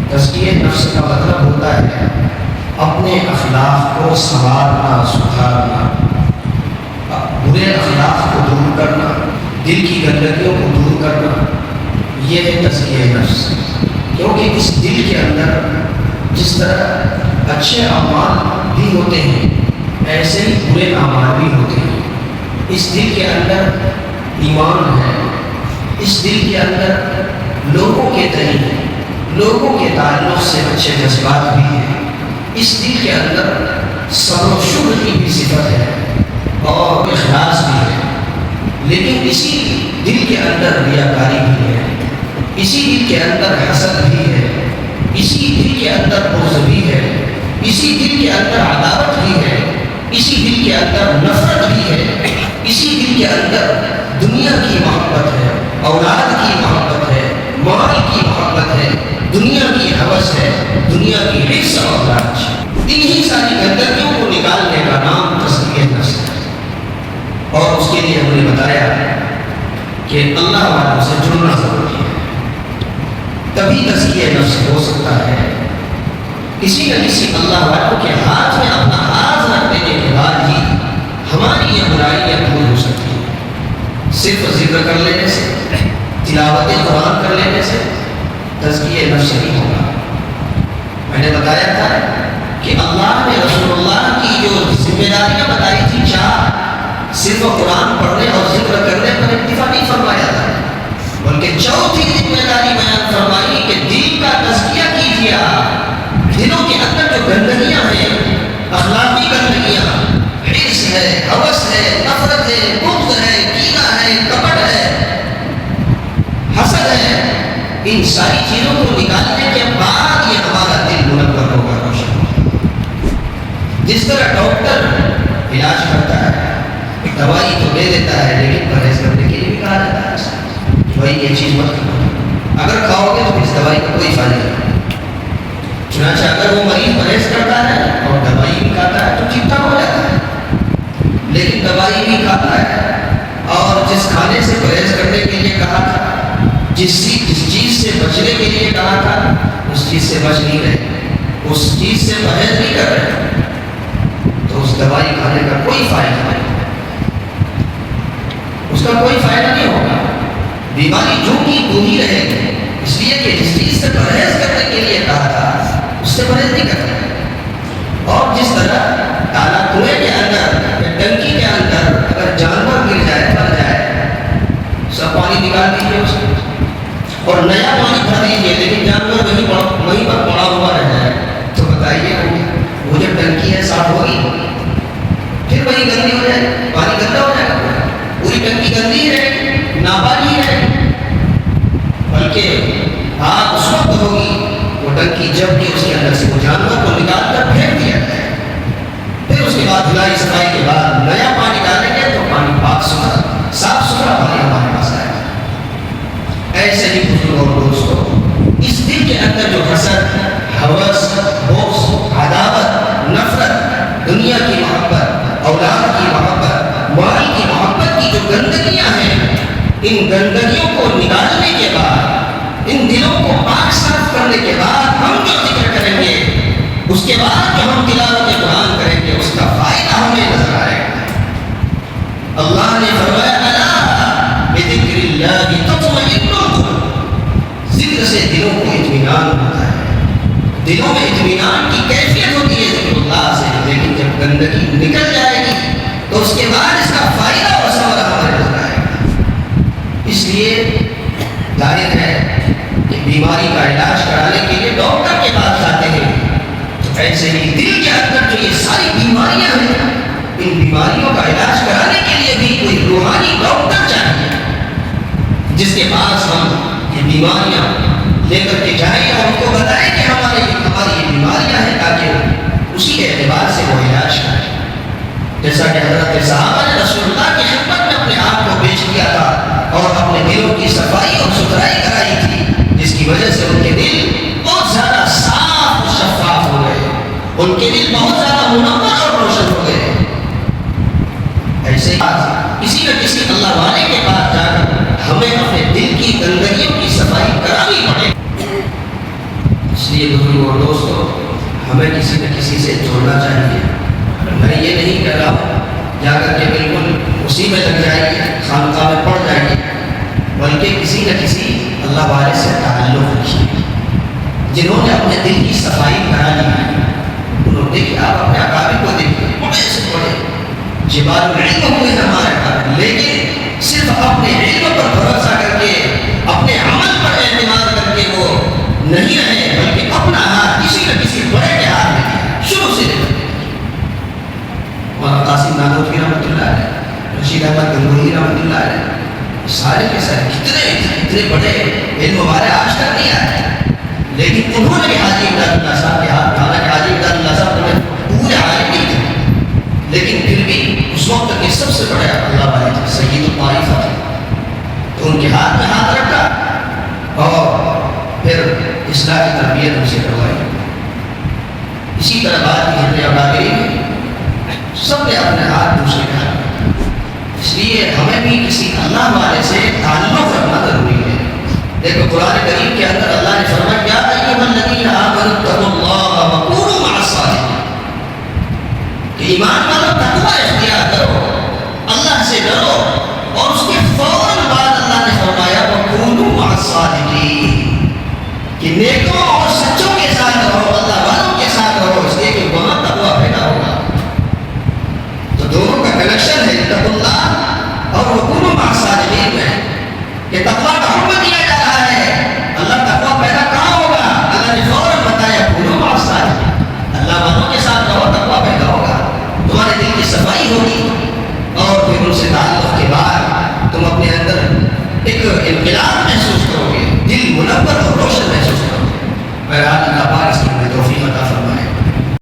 تزکیہ نفس کا مطلب ہوتا ہے اپنے اخلاق کو سنوارنا، سدھارنا، برے اخلاق کو دور کرنا، دل کی گندگیوں کو دور کرنا، یہ ہے تزکیہ نفس۔ کیونکہ اس دل کے اندر جس طرح اچھے اعمال بھی ہوتے ہیں ایسے ہی برے اعمال بھی ہوتے ہیں۔ اس دل کے اندر ایمان ہے، اس دل کے اندر لوگوں کے تئیں، لوگوں کے تعلق سے اچھے جذبات بھی ہیں، اس دل کے اندر صبر و شکر کی بھی صفت ہے اور اخلاص بھی ہے۔ لیکن اسی دل کے اندر ریاکاری بھی ہے، اسی دل کے اندر حسد بھی ہے، اسی دل کے اندر بغض بھی ہے، اسی دل کے اندر عداوت بھی ہے، اسی دل کے اندر نفرت بھی ہے، اسی دل کے اندر دنیا کی محبت ہے، اولاد کی محبت ہے، مال کی محبت ہے، دنیا کی ہوس ہے، دنیا کی حرص اور لالچ۔ انہی ساری گندگیوں کو نکالنے کا نام تزکیہ نفس ہے۔ اور اس کے لیے ہم نے بتایا کہ اللہ والوں سے جڑنا ضروری ہے، تبھی تزکیہ نفس ہو سکتا ہے۔ کسی نہ کسی اللہ والوں کے ہاتھ میں اپنا ہاتھ رکھ دینے کے بعد ہی ہماری یہ برائیاں دور ہو سکتی ہیں۔ صرف ذکر کر لینے سے، تلاوت قرآن کر لینے سے تزکیہ نفس نہیں ہوگا۔ میں نے بتایا تھا کہ اللہ نے رسول اللہ کی جو ذمہ داریاں بتائی تھی چار، صرف قرآن پڑھنے اور ذکر کرنے پر اکتفا نہیں فرمایا تھا، بلکہ چوتھی ذمہ داری بیان فرمائی کہ دل کا تزکیہ کیجیے۔ دلوں کے اندر جو گندگیاں ہیں، اخلاقی گندگیاں، حرص ہے، ہوس ہے، نفرت ہے، بغض ہے، کینہ ہے، کپٹ ہے، حسد ہے، ان ساری چیزوں کو نکالنے کے بعد یہ ہمارا دل منور ہوگا، روشن ہوگا۔ جس طرح ڈاکٹر علاج کرتا ہے، دوائی تو دے دیتا ہے لیکن پرہیز کرنے کے لیے بھی کہا جاتا ہے بھائی یہ چیز مت کھاؤ، اگر کھاؤ گے تو اس دوائی کا کوئی فائدہ نہیں۔ چنانچہ اگر وہ مریض پرہیز کرتا ہے اور دوائی بھی کھاتا ہے تو ٹھیک ٹھاک ہو جاتا ہے، لیکن دوائی بھی کھاتا ہے اور جس کھانے سے پرہیز کرنے کے لیے کہا تھا، جس چیز سے بچنے کے لیے کہا تھا، اس چیز سے بچ نہیں رہے، اس چیز سے پرہیز نہیں کر رہے، تو اس دوائی کھانے کا کوئی فائدہ نہیں، اس کا کوئی فائدہ نہیں ہوگا۔ بیماری جو کی تو ہی رہے گی، اس لیے کہ جس چیز سے پرہیز کرنے کے لیے کہا تھا اس سے پرہیز نہیں کرتا۔ اور جس طرح تالا کنویں کے اندر یا ٹنکی کے اندر اگر جانور گر جائے، مر جائے، سب پانی نکال دیجیے اس کو اور نیا پانی بھر دیجیے، لیکن جانور وہیں پر پڑا ہوا رہ جائے، تو بتائیے وہ جو ٹنکی ہے صاف ہوگی؟ پھر وہی گندی ہو جائے، پانی گندا ہو جائے گا، پوری ٹنکی گندی ہی رہے گی، ناپاکی ہی رہے گی۔ بلکہ آگ اس وقت ہوگی وہ ٹنکی جب کہ اس کے اندر سے وہ جانور کو نکال کر پھینک دیا جائے، پھر اس کے بعد دھلائی صفائی کے بعد نیا پانی ڈالیں گے تو پانی پاک ستھرا، صاف ستھرا پانی ہمارے پاس آئے گا۔ ایسے ہی بزرگ اور دوستوں، اس دل کے اندر جو حسد، ہوس، بغض، عداوت، نفرت، دنیا کی محبت، اولاد کی محبت، مال کی محبت کی جو گندگیاں ہیں، ان گندگیوں کو نکالنے کے بعد، ان دلوں کو پاک صاف کرنے کے بعد ہم جو ذکر کریں گے، اس کے بعد جو ہم تلاوت قرآن کریں گے، اس کا فائدہ ہمیں نظر آئے گا۔ اللہ نے فرمایا الا بذکر اللہ تطمئن القلوب، ذکر سے دلوں کو اطمینان ہوتا ہے، دلوں میں اطمینان کی کیفیت ہوتی ہے ذکر اللہ سے، لیکن جب گندگی نکل جائے گی تو اس کے بعد اس کا فائدہ اور ثمرہ ہمارے نظر آئے گا۔ اس لیے ظاہر ہے کہ بیماری کا علاج کرانے کے لیے ڈاکٹر کے پاس جاتے ہیں، تو ایسے ہی دل کے اندر جو یہ ساری بیماریاں ہیں، ان بیماریوں کا علاج کرانے کے لیے بھی کوئی روحانی ڈاکٹر چاہیے، جس کے پاس ہم یہ بیماریاں لے کر کے جائیں اور ان کو بتائیں کہ ہماری یہ بیماریاں ہیں، تاکہ اسی اعتبار سے وہ علاج کریں۔ جیسا کہ حضرت صحابہ نے رسول اللہ کی خدمت میں اپنے آپ کو پیش کیا تھا اور اپنے دلوں کی صفائی اور ستھرائی کرائی تھی، جس کی وجہ سے ان کے دل بہت زیادہ صاف اور شفاف ہو گئے، ان کے دل بہت زیادہ منور اور روشن ہو گئے۔ ایسے ہی کسی نہ کسی اللہ والے کے پاس جا کر ہمیں اپنے دل کی گندگیوں کی صفائی کرانی پڑے۔ اس لیے بزرگوں اور دوستوں، ہمیں کسی نہ کسی سے جوڑنا چاہیے۔ میں یہ نہیں کہہ رہا ہوں جا کر کے بالکل اسی میں لگ جائیے، خانقاہ میں پڑ جائیے، بلکہ کسی نہ کسی اللہ والے سے تعلق رکھیے، جنہوں نے اپنے دل کی صفائی کرا لی ہے۔ انہوں نے کہ آپ اپنے اکابر کو دیکھیں، بڑے سے بڑے جبال العلم ہوئے ہمارے اکابر، لیکن صرف اپنے علم پر بھروسہ کر کے، اپنے عمل پر اعتماد کر کے وہ نہیں رہے، بلکہ اپنا ہاتھ کسی نہ کسی بڑے کے ہاتھ میں دیا شروع سے لے کر۔ مولانا قاسم نانوتوی رحمۃ اللہ علیہ، رشید احمد گنگوہی رحمۃ اللہ علیہ، سارے کے سارے کتنے بڑے علم والے آج تک نہیں آئے، لیکن انہوں نے حاجی امداد اللہ صاحب کے ہاتھ، حالانکہ حاجی امداد اللہ صاحب نے پورے عالم نہیں تھے، لیکن پھر بھی اس وقت کے سب سے بڑے اللہ والے تھے، سید الطائفہ تھے، تو ان کے ہاتھ میں ہاتھ رکھا اور پھر اصلاح کی تربیت ان سے کروائی۔ اسی طرح بات کی حضرت اکابری میں سب نے اپنے ہاتھ دوسرے کے ہاتھ میں، اس لیے ہمیں بھی کسی اللہ والے سے تعلق رکھنا ضروری ہے۔ دیکھو قرآن کریم کے اندر اللہ نے فرمایا یا ایھا الذین آمنوا اتقوا اللہ وکونوا مع الصادقین، کہ ایمان والو تقوی اختیار کرو، اللہ سے ڈرو، اور اس کے فوراً بعد اللہ نے فرمایا وکونوا مع الصادقین، کہ نیکوں اور سچوں کے ساتھ رہو، اللہ والوں کے ساتھ رہو، اس لیے کہ وہاں تقوی پیدا ہوگا۔ تو دونوں کا کنیکشن ہے اتقوا اللہ اور وکونوا مع الصادقین میں، کہ تقوی کا حکم دیا جا رہا ہے، اللہ تقوی پیدا کہاں ہوگا؟ اللہ نے فوراً بتایا وکونوا مع الصادقین، اللہ والوں کے ساتھ رہو، تقوی پیدا ہوگا، تمہارے دل کی صفائی ہوگی، اور پھر ان سے تعلق کے بعد تم اپنے اندر ایک انقلاب محسوس کرو گے، دل منور اور روشن محسوس کرو گے۔ بہرحال اللہ پاک